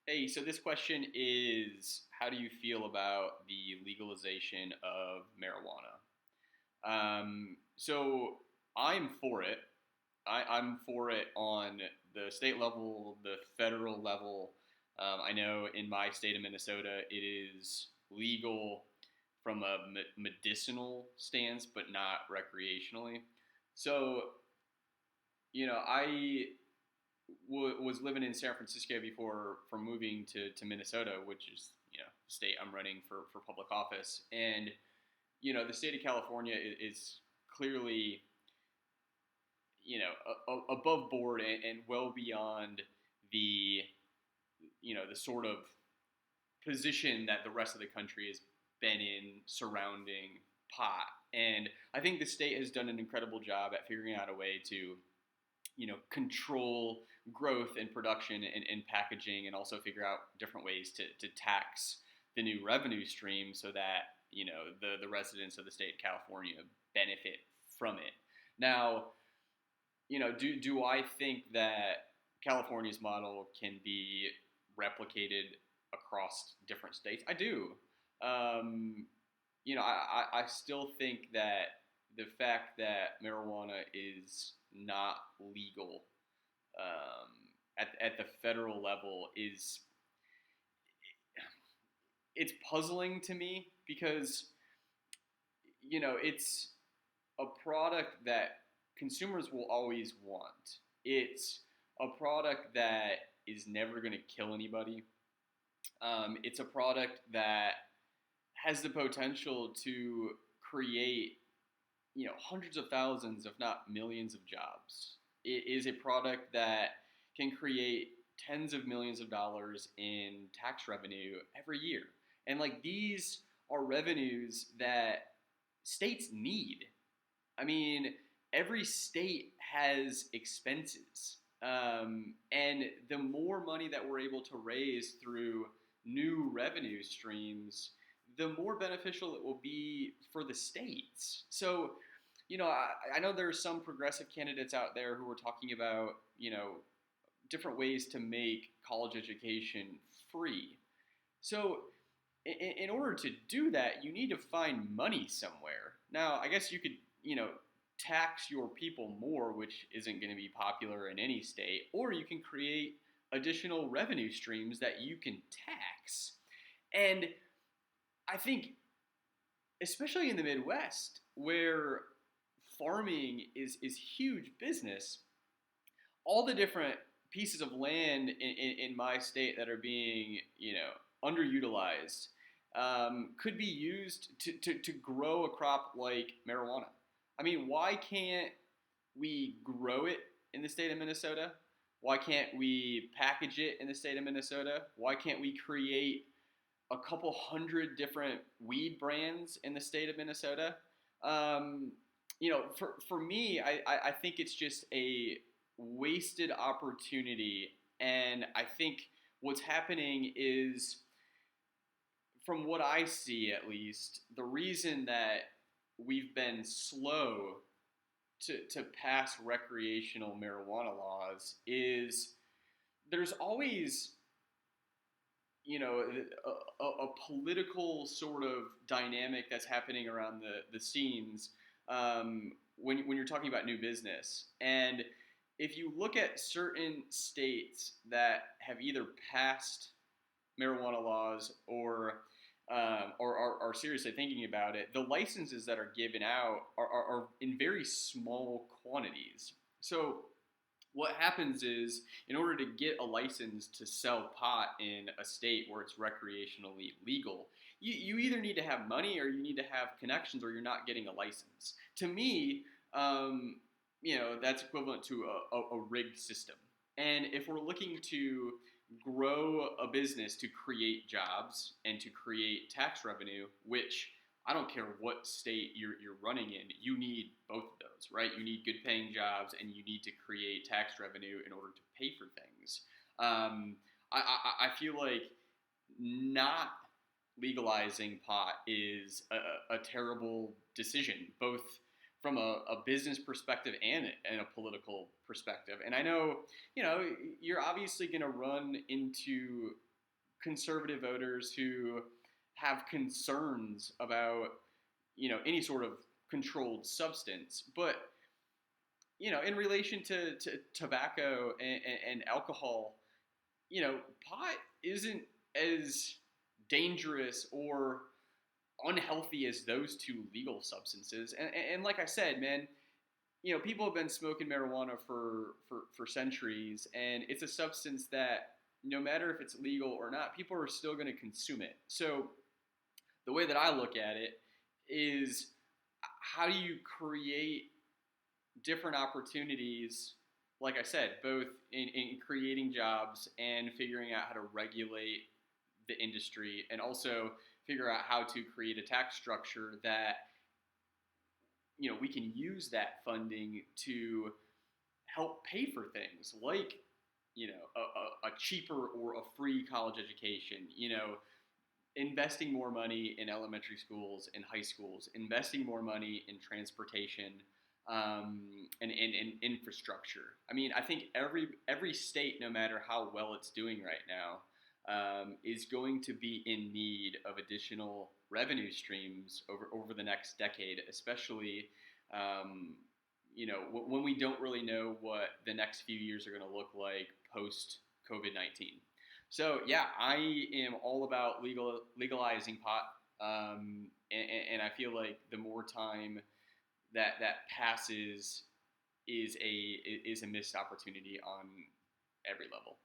Hey, so this question is, how do you feel about the legalization of marijuana? So I'm for it. I'm for it on the state level, the federal level. I know in my state of Minnesota, it is legal from a medicinal stance, but not recreationally. So, I was living in San Francisco before for moving to Minnesota, which is the state I'm running for public office, and the state of California is clearly above board and well beyond the the sort of position that the rest of the country has been in surrounding pot. And I think the state has done an incredible job at figuring out a way to control growth and production and packaging, and also figure out different ways to tax the new revenue stream so that the residents of the state of California benefit from it. Now, do I think that California's model can be replicated across different states? I do. Um, I still think that the fact that marijuana is not legal at the federal level it's puzzling to me because it's a product that consumers will always want. It's a product that is never going to kill anybody. It's a product that has the potential to create hundreds of thousands, if not millions, of jobs. It is a product that can create tens of millions of dollars in tax revenue every year. And like these are revenues that states need. I mean, every state has expenses. And the more money that we're able to raise through new revenue streams, the more beneficial it will be for the states. So, I know there are some progressive candidates out there who are talking about, different ways to make college education free. So, in order to do that, you need to find money somewhere. Now, I guess you could, tax your people more, which isn't going to be popular in any state, or you can create additional revenue streams that you can tax. And I think, especially in the Midwest, where farming is huge business, all the different pieces of land in my state that are being underutilized could be used to grow a crop like marijuana. I mean, why can't we grow it in the state of Minnesota? Why can't we package it in the state of Minnesota? Why can't we create a couple hundred different weed brands in the state of Minnesota? Um, for me, I think it's just a wasted opportunity. And I think what's happening is, from what I see at least, the reason that we've been slow to pass recreational marijuana laws is there's always a political sort of dynamic that's happening around the scenes when you're talking about new business. And if you look at certain states that have either passed marijuana laws or are seriously thinking about it, the licenses that are given out are in very small quantities. So what happens is, in order to get a license to sell pot in a state where it's recreationally legal, you either need to have money or you need to have connections, or you're not getting a license. To me, that's equivalent to a rigged system. And if we're looking to grow a business to create jobs and to create tax revenue, which I don't care what state you're running in, you need both of those, right? You need good paying jobs and you need to create tax revenue in order to pay for things. I feel like not legalizing pot is a terrible decision, both from a business perspective and a political perspective. And I know, you're obviously going to run into conservative voters who have concerns about any sort of controlled substance. But in relation to tobacco and alcohol, pot isn't as dangerous or unhealthy as those two legal substances. And like I said, man, people have been smoking marijuana for centuries, and it's a substance that no matter if it's legal or not, people are still going to consume it. So the way that I look at it is, how do you create different opportunities, like I said, both in creating jobs and figuring out how to regulate the industry, and also figure out how to create a tax structure that we can use that funding to help pay for things like a cheaper or a free college education, investing more money in elementary schools and high schools, investing more money in transportation, and infrastructure. I mean, I think every state, no matter how well it's doing right now, is going to be in need of additional revenue streams over the next decade, especially when we don't really know what the next few years are going to look like post COVID-19. So yeah, I am all about legalizing pot, and I feel like the more time that passes is a missed opportunity on every level.